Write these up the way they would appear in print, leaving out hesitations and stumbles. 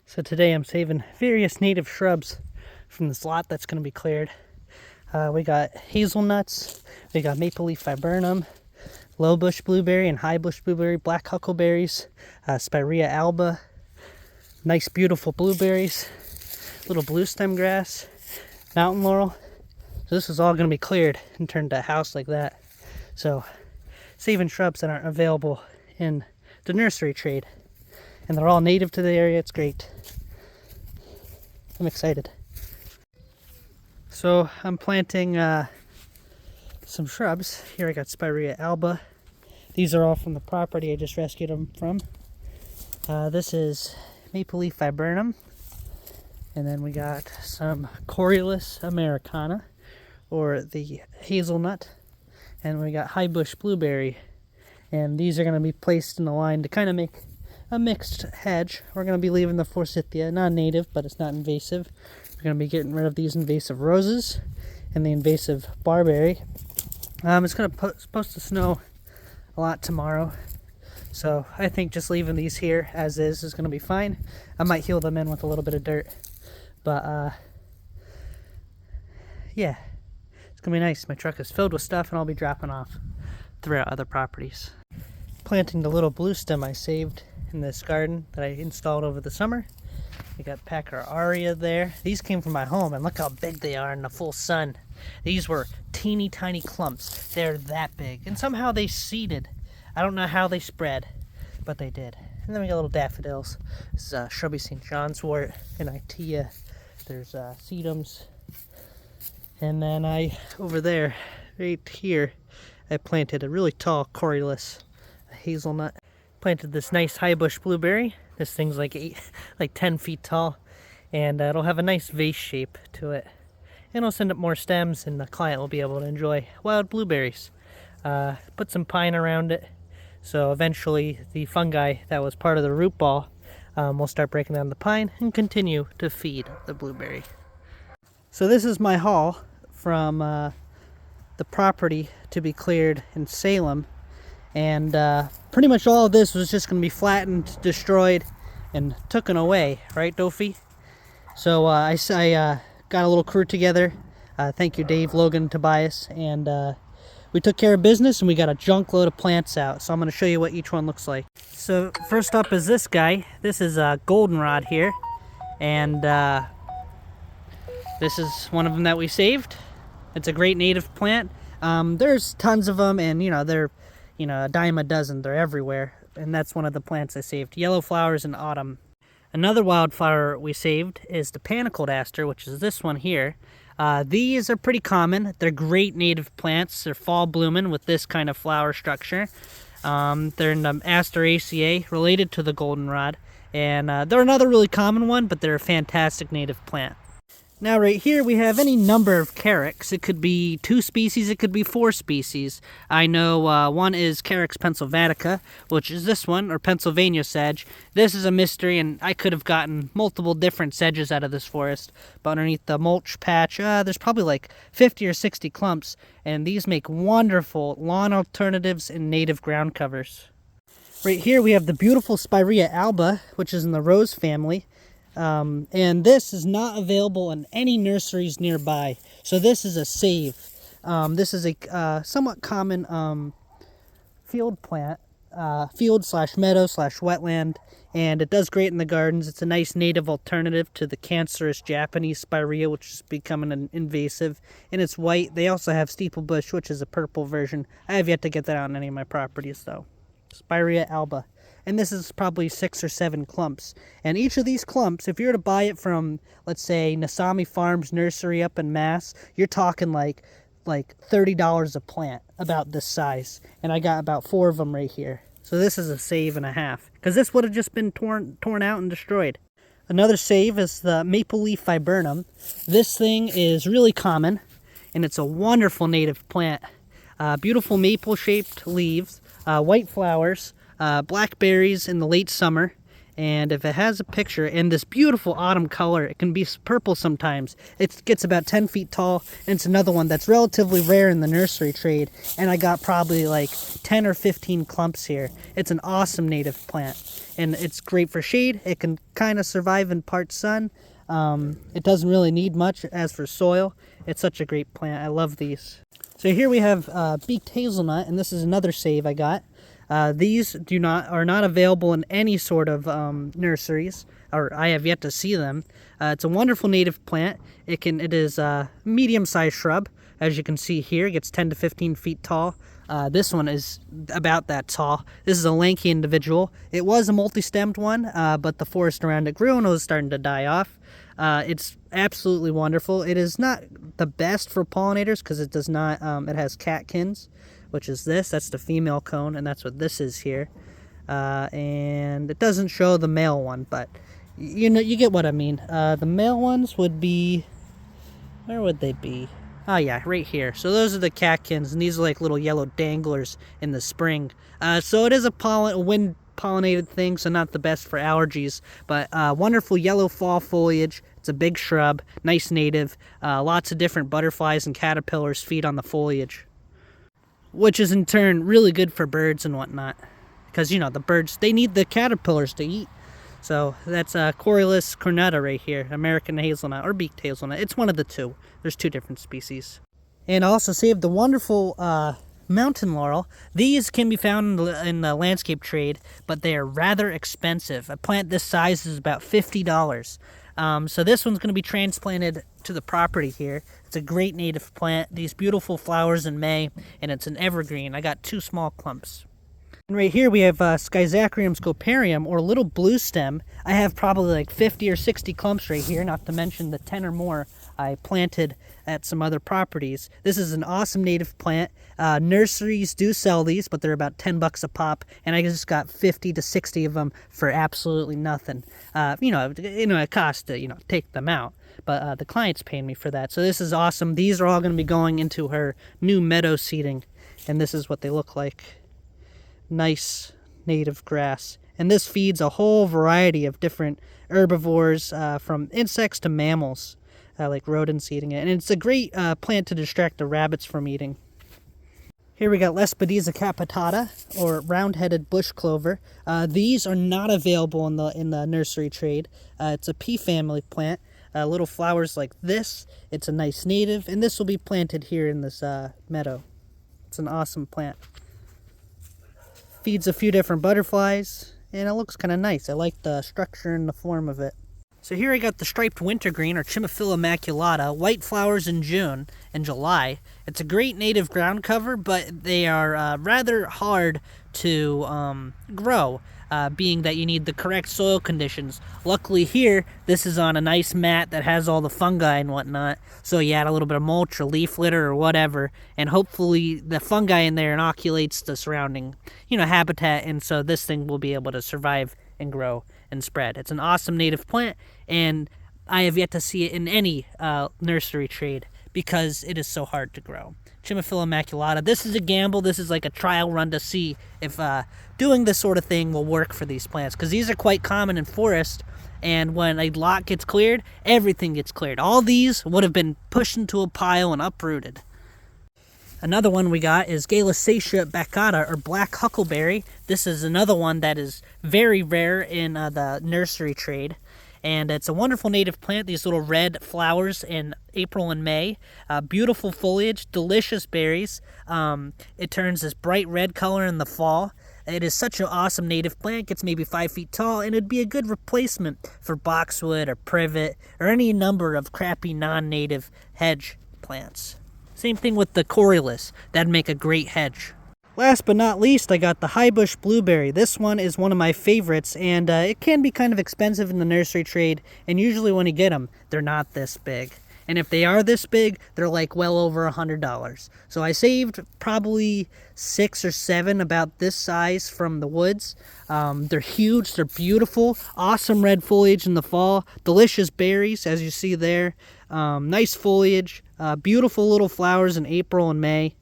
So today I'm saving various native shrubs from this lot that's going to be cleared. We got hazelnuts, we got maple leaf viburnum, low bush blueberry and high bush blueberry, black huckleberries, Spirea alba, nice beautiful blueberries, little blue stem grass, mountain laurel. So this is all going to be cleared and turned to a house like that. So saving shrubs that aren't available in the nursery trade. And they're all native to the area. It's great. I'm excited. So I'm planting some shrubs. Here I got Spirea alba. These are all from the property I just rescued them from. This is maple leaf viburnum. And then we got some Corylus americana, or the hazelnut. And we got high bush blueberry. And these are going to be placed in a line to kind of make a mixed hedge. We're going to be leaving the forsythia, non-native, but it's not invasive. We're going to be getting rid of these invasive roses and the invasive barberry. It's supposed to snow a lot tomorrow, so I think just leaving these here as is going to be fine. I might heal them in with a little bit of dirt, but yeah, it's going to be nice. My truck is filled with stuff, and I'll be dropping off throughout other properties. Planting the little blue stem I saved in this garden that I installed over the summer. We got Packer Aria there. These came from my home, and look how big they are in the full sun. These were teeny tiny clumps. They're that big, and somehow they seeded. I don't know how they spread, but they did. And then we got little daffodils. This is shrubby St. John's wort and Itea. There's sedums. And then over there, right here, I planted a really tall Corylus, a hazelnut. Planted this nice high bush blueberry. This thing's like 10 feet tall, and it'll have a nice vase shape to it. And I'll send up more stems, and the client will be able to enjoy wild blueberries. Put some pine around it, so eventually the fungi that was part of the root ball will start breaking down the pine and continue to feed the blueberry. So this is my haul from the property to be cleared in Salem. And pretty much all of this was just going to be flattened, destroyed, and taken away, right, Dofi? So I got a little crew together. Thank you, Dave, Logan, Tobias, and we took care of business, and we got a junk load of plants out. So I'm going to show you what each one looks like. So first up is this guy. This is a goldenrod here, and this is one of them that we saved. It's a great native plant. There's tons of them, and they're a dime a dozen. They're everywhere, and that's one of the plants I saved. Yellow flowers in autumn. Another wildflower we saved is the panicled aster, which is this one here. These are pretty common. They're great native plants. They're fall blooming with this kind of flower structure. They're in the Asteraceae, related to the goldenrod, and they're another really common one, but they're a fantastic native plant. Now right here we have any number of Carex. It could be 2 species, it could be 4 species. I know one is Carex pennsylvanica, which is this one, or Pennsylvania sedge. This is a mystery, and I could have gotten multiple different sedges out of this forest. But underneath the mulch patch, there's probably like 50 or 60 clumps, and these make wonderful lawn alternatives and native ground covers. Right here we have the beautiful Spirea alba, which is in the rose family. And this is not available in any nurseries nearby, so this is a save. This is a somewhat common field plant, field/meadow/wetland, and it does great in the gardens. It's a nice native alternative to the cancerous Japanese Spirea, which is becoming an invasive, and it's white. They also have steeplebush, which is a purple version. I have yet to get that out on any of my properties, though. Spirea alba. And this is probably 6 or 7 clumps. And each of these clumps, if you were to buy it from, let's say, Nasami Farms Nursery up in Mass, you're talking like $30 a plant, about this size. And I got about 4 of them right here. So this is a save and a half, because this would have just been torn out and destroyed. Another save is the maple leaf viburnum. This thing is really common, and it's a wonderful native plant. Beautiful maple-shaped leaves, white flowers, blackberries in the late summer, And if it has a picture in this beautiful autumn color, it can be purple sometimes. It gets about 10 feet tall, and it's another one that's relatively rare in the nursery trade. And I got probably like 10 or 15 clumps here. It's an awesome native plant, and it's great for shade. It can kind of survive in part sun. It doesn't really need much as for soil. It's such a great plant. I love these. So here we have beaked hazelnut, and this is another save I got. These are not available in any sort of nurseries, or I have yet to see them. It's a wonderful native plant. It is a medium-sized shrub, as you can see here. It gets 10 to 15 feet tall. This one is about that tall. This is a lanky individual. It was a multi-stemmed one, but the forest around it grew and it was starting to die off. It's absolutely wonderful. It is not the best for pollinators because it does not. It has catkins, which is this. That's the female cone, and that's what this is here. And it doesn't show the male one, but you get what I mean. The male ones would be, where would they be? Oh yeah, right here. So those are the catkins, and these are like little yellow danglers in the spring. So it is a wind pollinated thing, so not the best for allergies, but wonderful yellow fall foliage. It's a big shrub, nice native. Lots of different butterflies and caterpillars feed on the foliage, which is in turn really good for birds and whatnot, because the birds, they need the caterpillars to eat. So that's Corylus cornuta right here, American hazelnut or beaked hazelnut. It's one of the two. There's two different species. And I also saved the wonderful mountain laurel. These can be found in the landscape trade, but they are rather expensive. A plant this size is about $50. So this one's going to be transplanted to the property here. It's a great native plant. These beautiful flowers in May, and it's an evergreen. I got 2 small clumps. And right here we have Schizachyrium scoparium, or little blue stem. I have probably like 50 or 60 clumps right here, not to mention the 10 or more I planted at some other properties. This is an awesome native plant. Nurseries do sell these, but they're about $10 a pop, and I just got 50 to 60 of them for absolutely nothing. It costs to take them out, but the client's paying me for that. So this is awesome. These are all going to be going into her new meadow seeding, and this is what they look like. Nice native grass, and this feeds a whole variety of different herbivores, from insects to mammals, like rodents eating it, and it's a great plant to distract the rabbits from eating. Here we got Lespedeza capitata, or round-headed bush clover. These are not available in the nursery trade. It's a pea family plant. Little flowers like this. It's a nice native, and this will be planted here in this meadow. It's an awesome plant. Feeds a few different butterflies, and it looks kind of nice. I like the structure and the form of it. So here I got the striped wintergreen, or Chimaphila maculata, white flowers in June and July. It's a great native ground cover, but they are rather hard to grow, being that you need the correct soil conditions. Luckily here, this is on a nice mat that has all the fungi and whatnot, so you add a little bit of mulch or leaf litter or whatever, and hopefully the fungi in there inoculates the surrounding habitat, and so this thing will be able to survive and grow and spread. It's an awesome native plant, and I have yet to see it in any nursery trade because it is so hard to grow. Chimaphila maculata. This is a gamble. This is like a trial run to see if doing this sort of thing will work for these plants, because these are quite common in forest, and when a lot gets cleared, everything gets cleared. All these would have been pushed into a pile and uprooted. Another one we got is Galisacea baccata, or black huckleberry. This is another one that is very rare in the nursery trade. And it's a wonderful native plant, these little red flowers in April and May. Beautiful foliage, delicious berries. It turns this bright red color in the fall. It is such an awesome native plant. It gets maybe 5 feet tall, and it'd be a good replacement for boxwood or privet or any number of crappy non-native hedge plants. Same thing with the Corylus. That'd make a great hedge. Last but not least, I got the high bush blueberry. This one is one of my favorites, and it can be kind of expensive in the nursery trade, and usually when you get them, they're not this big. And if they are this big, they're like well over $100. So I saved probably 6 or 7 about this size from the woods. They're huge, they're beautiful, awesome red foliage in the fall, delicious berries as you see there, nice foliage, beautiful little flowers in April and May.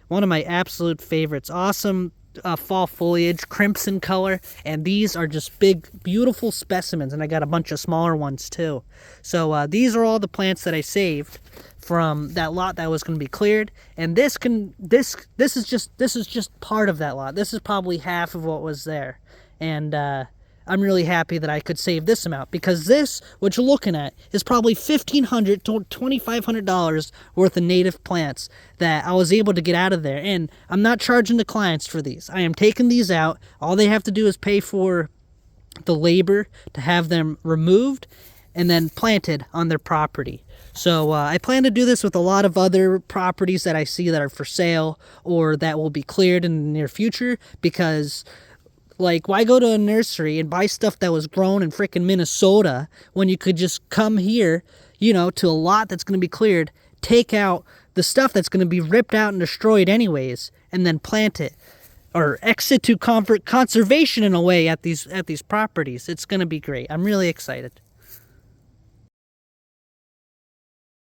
One of my absolute favorites. Awesome fall foliage, crimson color, and these are just big, beautiful specimens, and I got a bunch of smaller ones too. So these are all the plants that I saved from that lot that was going to be cleared, and this is just part of that lot. This is probably half of what was there, and I'm really happy that I could save this amount, because this, what you're looking at, is probably $1,500 to $2,500 worth of native plants that I was able to get out of there. And I'm not charging the clients for these. I am taking these out. All they have to do is pay for the labor to have them removed and then planted on their property. So I plan to do this with a lot of other properties that I see that are for sale or that will be cleared in the near future, because like, why go to a nursery and buy stuff that was grown in frickin' Minnesota when you could just come here, you know, to a lot that's going to be cleared, take out the stuff that's going to be ripped out and destroyed anyways, and then plant it, or exit to conservation in a way at these properties. It's going to be great. I'm really excited.